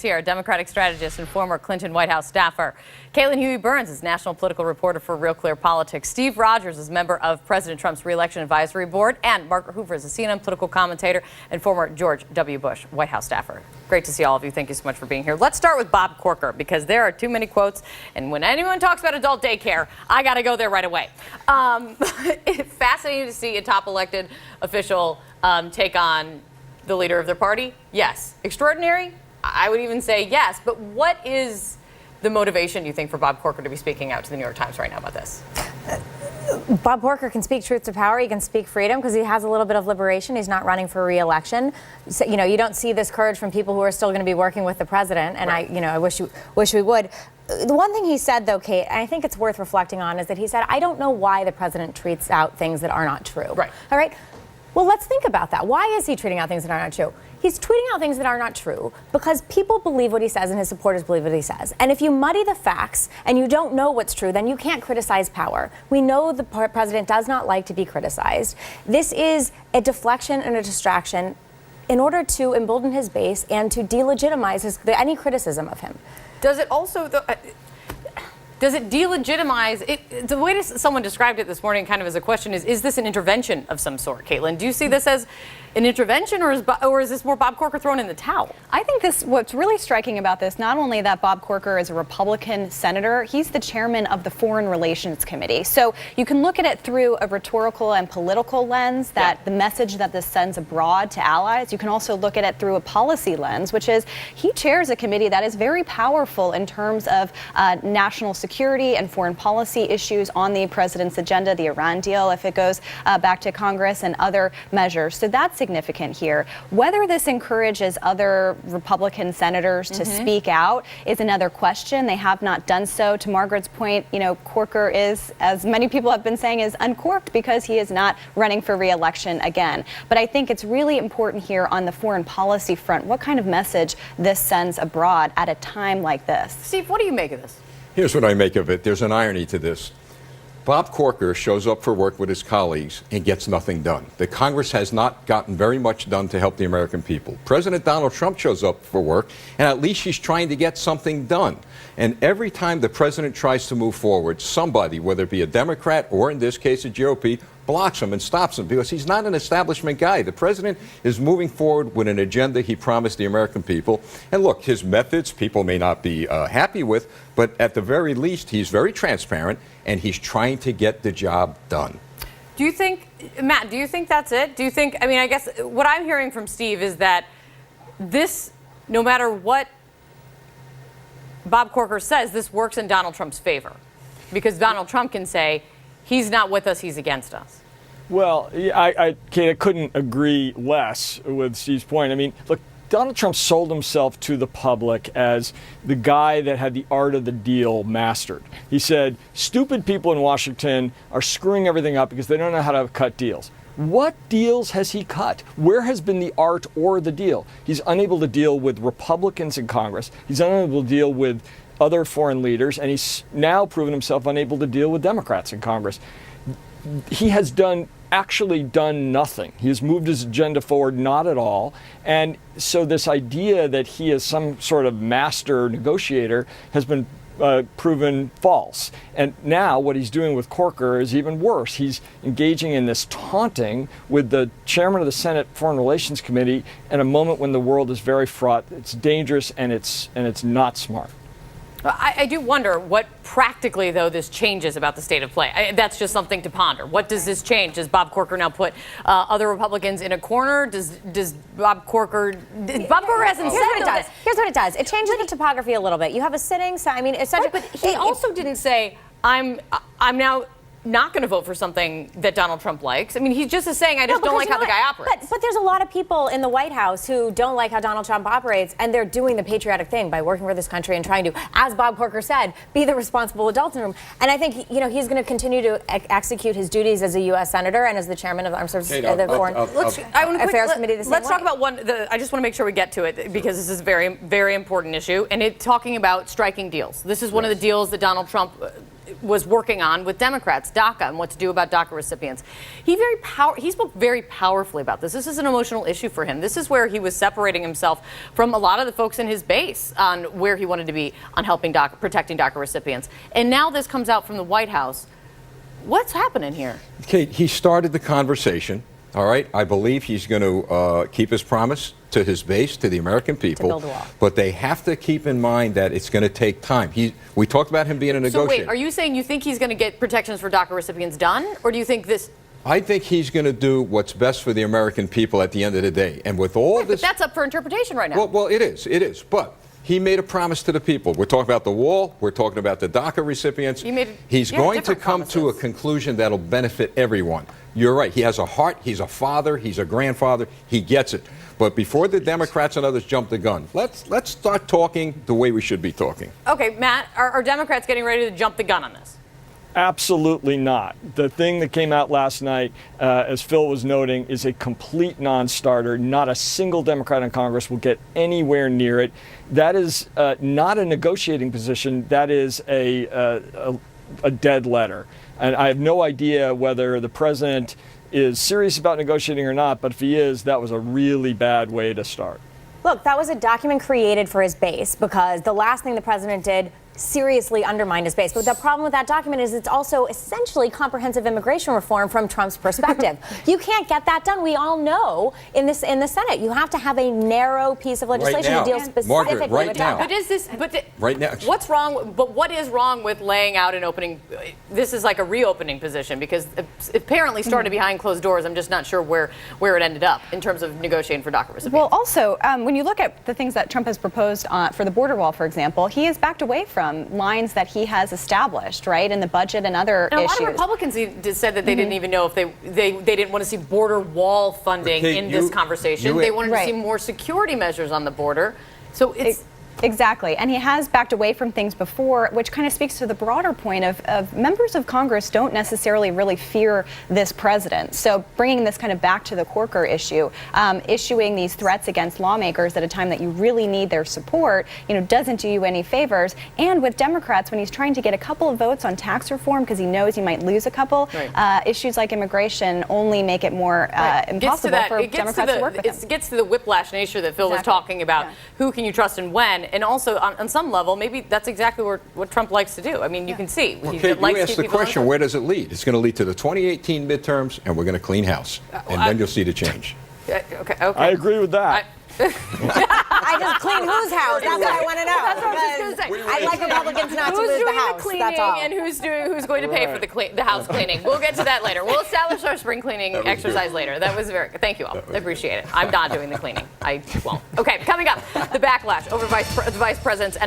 Here, a Democratic strategist and former Clinton White House staffer. Caitlin Huey-Burns is national political reporter for Real Clear Politics. Steve Rogers is member of President Trump's Re-election Advisory Board. And Margaret Hoover is a CNN political commentator and former George W. Bush White House staffer. Great to see all of you. Thank you so much for being here. Let's start with Bob Corker, because there are too many quotes. And when anyone talks about adult daycare, I got to go there right away. It's fascinating to see a top elected official take on the leader of their party. Yes. Extraordinary? I would even say yes, but what is the motivation, you think, for Bob Corker to be speaking out to the New York Times right now about this? Bob Corker can speak truth to power. He can speak freedom because he has a little bit of liberation. He's not running for re-election. So, you don't see this courage from people who are still going to be working with the president, and right. I wish we would. The one thing he said, though, Kate, and I think it's worth reflecting on, is that he said, I don't know why the president tweets out things that are not true. Right. All right? Well, let's think about that. Why is he tweeting out things that are not true? He's tweeting out things that are not true because people believe what he says and his supporters believe what he says. And if you muddy the facts and you don't know what's true, then you can't criticize power. We know the president does not like to be criticized. This is a deflection and a distraction in order to embolden his base and to delegitimize any criticism of him. Does it also... Does it delegitimize it? The way someone described it this morning, kind of as a question, is this an intervention of some sort, Caitlin? Do you see this as an intervention, or is this more Bob Corker thrown in the towel? I think what's really striking about this, not only that Bob Corker is a Republican senator, he's the chairman of the Foreign Relations Committee. So you can look at it through a rhetorical and political lens, that the message that this sends abroad to allies. You can also look at it through a policy lens, which is he chairs a committee that is very powerful in terms of national security and foreign policy issues on the president's agenda, the Iran deal, if it goes back to Congress, and other measures. So that's significant here. Whether this encourages other Republican senators to speak out is another question. They have not done so. To Margaret's point, Corker is, as many people have been saying, is uncorked because he is not running for re-election again. But I think it's really important here on the foreign policy front, what kind of message this sends abroad at a time like this. Steve, what do you make of this? Here's what I make of it. There's an irony to this. Bob Corker shows up for work with his colleagues and gets nothing done. The Congress has not gotten very much done to help the American people. President Donald Trump shows up for work, and at least he's trying to get something done. And every time the president tries to move forward, somebody, whether it be a Democrat or in this case a GOP, blocks him and stops him because he's not an establishment guy. The president is moving forward with an agenda he promised the American people. And look, his methods people may not be happy with, but at the very least, he's very transparent and he's trying to get the job done. Do you think, Matt, do you think that's it? Do you think, I guess what I'm hearing from Steve is that this, no matter what Bob Corker says, this works in Donald Trump's favor. Because Donald Trump can say, he's not with us, he's against us. Well, I couldn't agree less with Steve's point. Look, Donald Trump sold himself to the public as the guy that had the art of the deal mastered. He said, stupid people in Washington are screwing everything up because they don't know how to cut deals. What deals has he cut? Where has been the art or the deal? He's unable to deal with Republicans in Congress. He's unable to deal with other foreign leaders, and he's now proven himself unable to deal with Democrats in Congress. He has actually done nothing. He has moved his agenda forward not at all. And so this idea that he is some sort of master negotiator has been proven false. And now what he's doing with Corker is even worse. He's engaging in this taunting with the chairman of the Senate Foreign Relations Committee at a moment when the world is very fraught. It's dangerous and it's not smart. I do wonder what practically, though, this changes about the state of play. That's just something to ponder. What does this change? Does Bob Corker now put other Republicans in a corner? Does Bob Corker... Bob Corker hasn't said that. Here's what it does. It changes the topography a little bit. You have a sitting... but he also didn't say, I'm now not going to vote for something that Donald Trump likes. He just is saying, I just don't like how the guy operates. But there's a lot of people in the White House who don't like how Donald Trump operates, and they're doing the patriotic thing by working for this country and trying to, as Bob Corker said, be the responsible adult in the room. And I think, he's going to continue to execute his duties as a U.S. Senator and as the chairman of the Armed Services, the Foreign Affairs Committee the same Let's way. talk about I just want to make sure we get to it because this is a very, very important issue, and talking about striking deals. This is one of the deals that Donald Trump was working on with Democrats, DACA, and what to do about DACA recipients. He spoke very powerfully about this. This is an emotional issue for him. This is where he was separating himself from a lot of the folks in his base on where he wanted to be on helping protecting DACA recipients. And now this comes out from the White House. What's happening here? Kate, he started the conversation. All right, I believe he's going to keep his promise to his base, to the American people. build a wall. But they have to keep in mind that it's going to take time. We talked about him being a So negotiator. wait, are you saying you think he's going to get protections for DACA recipients done, or do you think this? I think he's going to do what's best for the American people at the end of the day. And with all But this, that's up for interpretation right now. well, it is. But he made a promise to the people. We're talking about the wall. We're talking about the DACA recipients. He's going to different come to a promises. conclusion that'll benefit everyone. You're right. He has a heart. He's a father. He's a grandfather. He gets it. But before the Democrats and others jump the gun, let's start talking the way we should be talking. Okay, Matt, are Democrats getting ready to jump the gun on this? Absolutely not. The thing that came out last night, as Phil was noting, is a complete non-starter. Not a single Democrat in Congress will get anywhere near it. That is not a negotiating position. That is a dead letter. And I have no idea whether the president is serious about negotiating or not, but if he is, that was a really bad way to start. Look, that was a document created for his base because the last thing the president did seriously undermined his base. But the problem with that document is it's also essentially comprehensive immigration reform from Trump's perspective. You can't get that done. We all know in the Senate, you have to have a narrow piece of legislation now. to deal specifically Margaret, right with now. DACA. But is this? Right now. What's wrong? But what is wrong with laying out an opening? This is like a reopening position because it apparently started behind closed doors. I'm just not sure where it ended up in terms of negotiating for DACA recipients. Well, also, when you look at the things that Trump has proposed for the border wall, for example, he has backed away from lines that he has established, right, in the budget and other And a issues. lot of Republicans said that they didn't even know if they didn't want to see border wall funding Okay, in this conversation. They wanted to see more security measures on the border. So it's. Exactly. And he has backed away from things before, which kind of speaks to the broader point of members of Congress don't necessarily really fear this president. So bringing this kind of back to the Corker issue, issuing these threats against lawmakers at a time that you really need their support, doesn't do you any favors. And with Democrats, when he's trying to get a couple of votes on tax reform because he knows he might lose a couple, issues like immigration only make it more impossible for Democrats to work with him. It gets to the whiplash nature that Phil was talking about. Who can you trust and when? And also, on some level, maybe that's exactly what Trump likes to do. I mean, you can see. Well, He Kate, likes you to asked the keep people question, on- where does it lead? It's going to lead to the 2018 midterms, and we're going to clean house. And then you'll see the change. Okay. I agree with that. I just clean whose house? That's what I want to know. That's what I was just going to say. I'd like Republicans not to Who's lose doing the house. the cleaning That's all. and who's going to pay for the house cleaning? We'll get to that later. We'll establish our spring cleaning exercise later. That was very good. Thank you all. I appreciate it. I'm not doing the cleaning. I won't. Okay, coming up, the backlash over the vice president's